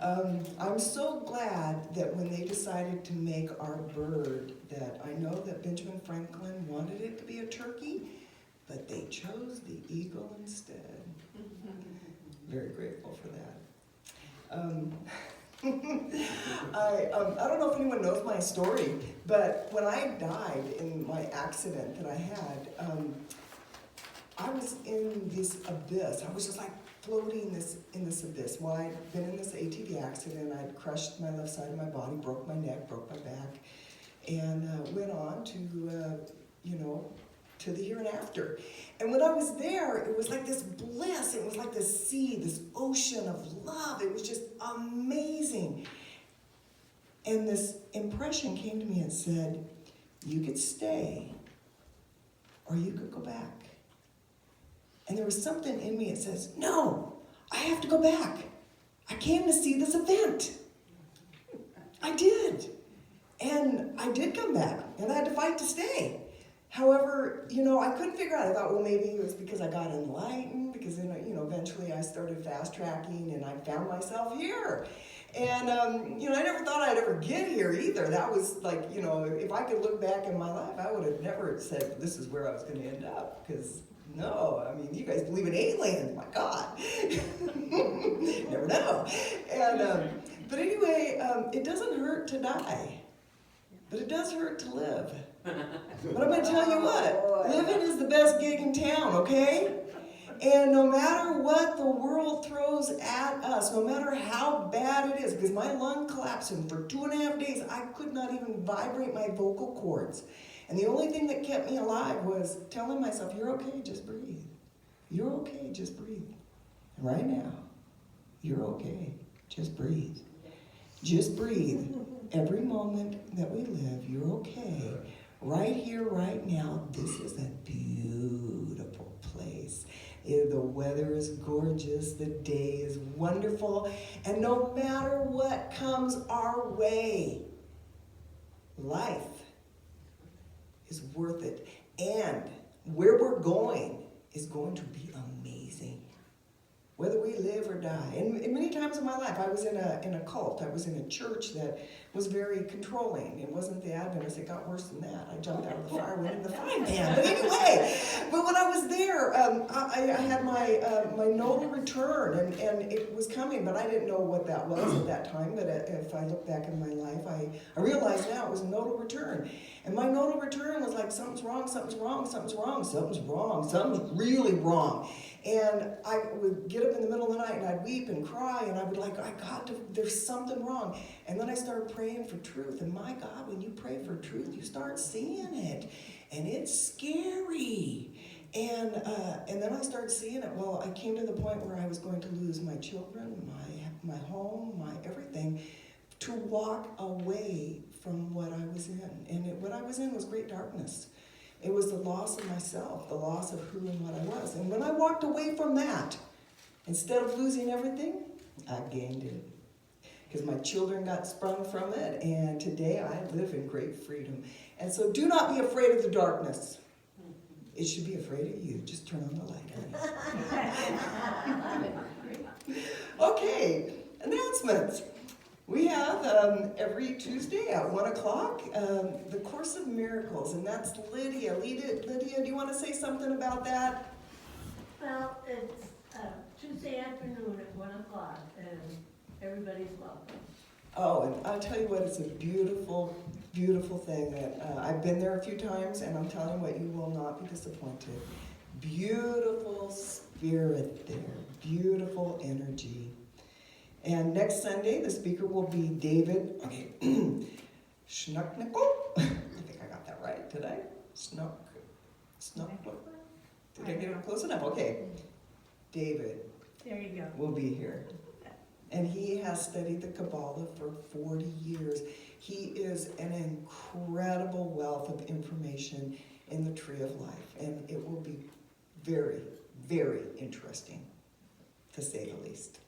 I'm so glad that when they decided to make our bird, that I know that Benjamin Franklin wanted it to be a turkey, but they chose the eagle instead. Very grateful for that. I don't know if anyone knows my story, but when I died in my accident that I had, I was in this abyss. I was just like floating in this abyss. Well, I'd been in this ATV accident. I'd crushed my left side of my body, broke my neck, broke my back, and went on to, to the here and after. And when I was there, it was like this bliss. It was like this sea, this ocean of love. It was just amazing. And this impression came to me and said, you could stay, or you could go back. And there was something in me that says, no, I have to go back. I came to see this event. I did. And I did come back, and I had to fight to stay. However, I couldn't figure out. I thought, well, maybe it was because I got enlightened, because then, eventually I started fast tracking, and I found myself here. And, I never thought I'd ever get here either. That was like, if I could look back in my life, I would have never said this is where I was going to end up, because no, you guys believe in aliens, my God. Never know. And, but anyway, it doesn't hurt to die, but it does hurt to live. But I'm going to tell you what, living is the best gig in town, okay? And no matter what the world throws at us, no matter how bad it is, because my lung collapsed, and for 2.5 days, I could not even vibrate my vocal cords. And the only thing that kept me alive was telling myself, you're okay, just breathe. You're okay, just breathe. And right now, you're okay, just breathe. Just breathe. Every moment that we live, you're okay. Right here, right now, this is a beautiful place. The weather is gorgeous, the day is wonderful, and no matter what comes our way, life is worth it. And where we're going is going to be amazing, whether we live or die. And many times in my life, I was in a cult. I was in a church that was very controlling. It wasn't the Adventists. It got worse than that. I jumped out of the fire, went in the frying pan. But anyway, but when I was there, I had my nodal return, and it was coming, but I didn't know what that was at that time. But if I look back in my life, I realize now it was a nodal return. And my nodal return was like, something's wrong, something's wrong, something's wrong, something's wrong, something's really wrong. And I would get up in the middle of the night, and I'd weep and cry, and I would there's something wrong. And then I started praying for truth. And my God, when you pray for truth, you start seeing it. And it's scary. And then I started seeing it. Well, I came to the point where I was going to lose my children, my home, my everything, to walk away from what I was in. And what I was in was great darkness. It was the loss of myself, the loss of who and what I was. And when I walked away from that, instead of losing everything, I gained it. Because my children got sprung from it, and today I live in great freedom. And so do not be afraid of the darkness. It should be afraid of you. Just turn on the light, honey. Okay, announcements. We have every Tuesday at 1 o'clock the Course of Miracles, and that's Lydia. Lydia, do you want to say something about that? Well, it's Tuesday afternoon at 1 o'clock, and everybody's welcome. Oh, and I'll tell you what, it's a beautiful, beautiful thing. That I've been there a few times, and I'm telling you what, you will not be disappointed. Beautiful spirit there, beautiful energy. And next Sunday, the speaker will be David, Schnucknickel. I think I got that right, did I? Schnucknickel. Did I get it close enough? Okay. David There you go. will be here. And he has studied the Kabbalah for 40 years. He is an incredible wealth of information in the Tree of Life. And it will be very, very interesting, to say the least.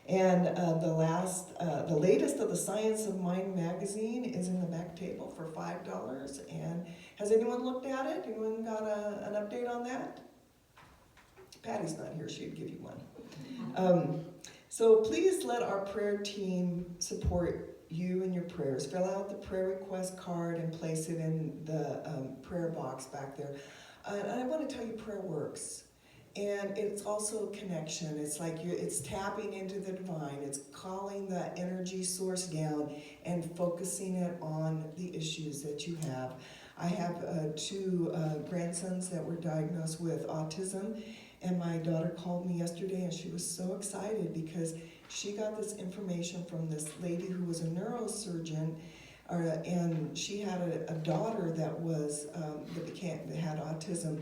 And the latest of the Science of Mind magazine is in the back table for $5. And has anyone looked at it? Anyone got an update on that? Patty's not here, she'd give you one. So please let our prayer team support you in your prayers. Fill out the prayer request card and place it in the prayer box back there. And I want to tell you, prayer works. And it's also a connection. It's like it's tapping into the divine. It's calling the energy source down and focusing it on the issues that you have. I have two grandsons that were diagnosed with autism, and my daughter called me yesterday and she was so excited because she got this information from this lady who was a neurosurgeon, and she had a daughter that was that had autism.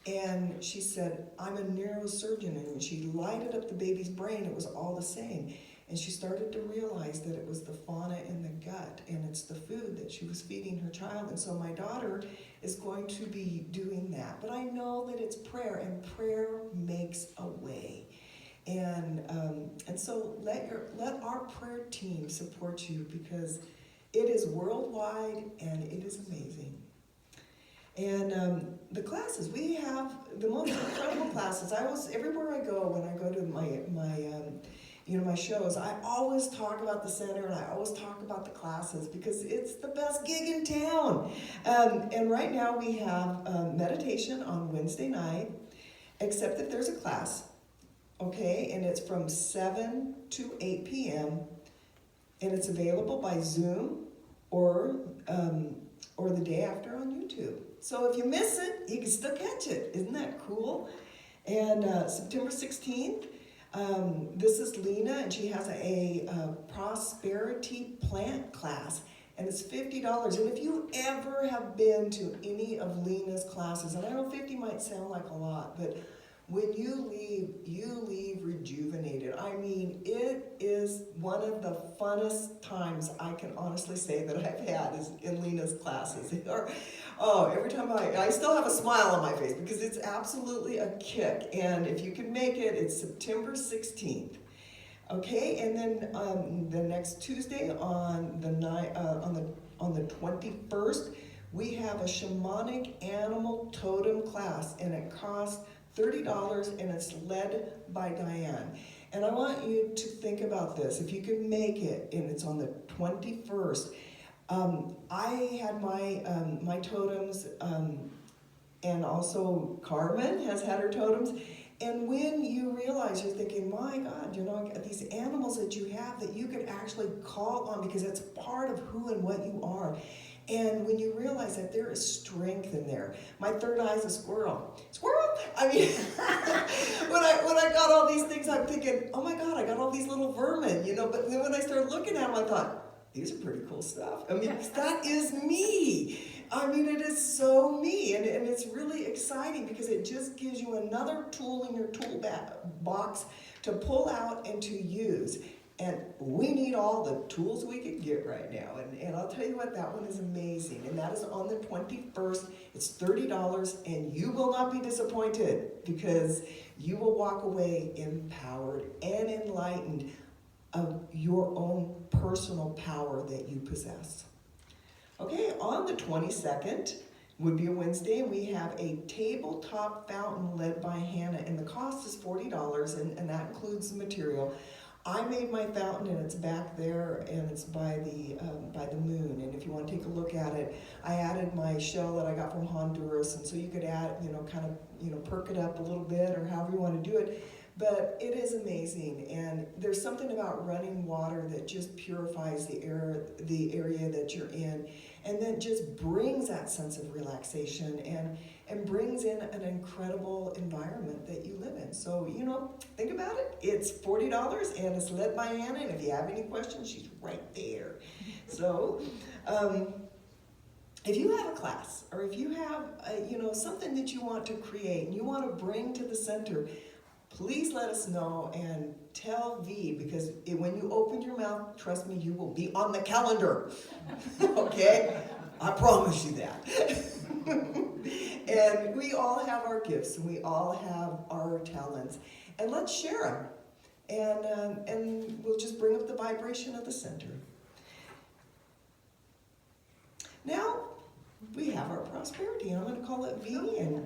And she said, I'm a neurosurgeon, and when she lighted up the baby's brain, it was all the same. And she started to realize that it was the fauna in the gut, and it's the food that she was feeding her child. And so my daughter is going to be doing that. But I know that it's prayer, and prayer makes a way. And so let our prayer team support you, because it is worldwide and it is amazing. And the classes, we have the most incredible classes. Everywhere I go, when I go to my shows, I always talk about the center and I always talk about the classes because it's the best gig in town. And right now we have meditation on Wednesday night, except that there's a class, okay? And it's from 7 to 8 p.m. and it's available by Zoom or the day after on YouTube. So if you miss it, you can still catch it. Isn't that cool? And September 16th, this is Lena, and she has a prosperity plant class, and it's $50. And if you ever have been to any of Lena's classes, and I know 50 might sound like a lot, but when you leave rejuvenated. I mean, it is one of the funnest times I can honestly say that I've had is in Lena's classes. Every time I still have a smile on my face because it's absolutely a kick. And if you can make it, it's September 16th. Okay, and then the next Tuesday on the 21st, we have a shamanic animal totem class, and it costs $30, and it's led by Diane. And I want you to think about this. If you can make it, and it's on the 21st, I had my totems, and also Carmen has had her totems. And when you realize, you're thinking, my God, these animals that you have that you could actually call on because it's part of who and what you are. And when you realize that there is strength in there. My third eye is a squirrel. Squirrel? I mean, when I got all these things, I'm thinking, oh my God, I got all these little vermin, But then when I started looking at them, I thought, these are pretty cool stuff. I mean, that is me. I mean, it is so me. And it's really exciting because it just gives you another tool in your tool box to pull out and to use. And we need all the tools we can get right now. And I'll tell you what, that one is amazing. And that is on the 21st. It's $30, and you will not be disappointed because you will walk away empowered and enlightened of your own personal power that you possess. Okay, on the 22nd would be a Wednesday, and we have a tabletop fountain led by Hannah, and the cost is $40, and that includes the material. I made my fountain, and it's back there, and it's by the moon. And if you want to take a look at it, I added my shell that I got from Honduras, and so you could add, perk it up a little bit, or however you want to do it. But it is amazing, and there's something about running water that just purifies the area that you're in, and then just brings that sense of relaxation and brings in an incredible environment that you live in. So, think about it. It's $40, and it's led by Anna, and if you have any questions, she's right there. So, if you have a class, or if you have, something that you want to create and you want to bring to the center, please let us know and tell V, because when you open your mouth, trust me, you will be on the calendar. Okay? I promise you that. And we all have our gifts, and we all have our talents. And let's share them. And we'll just bring up the vibration of the center. Now, we have our prosperity. I'm going to call it V, and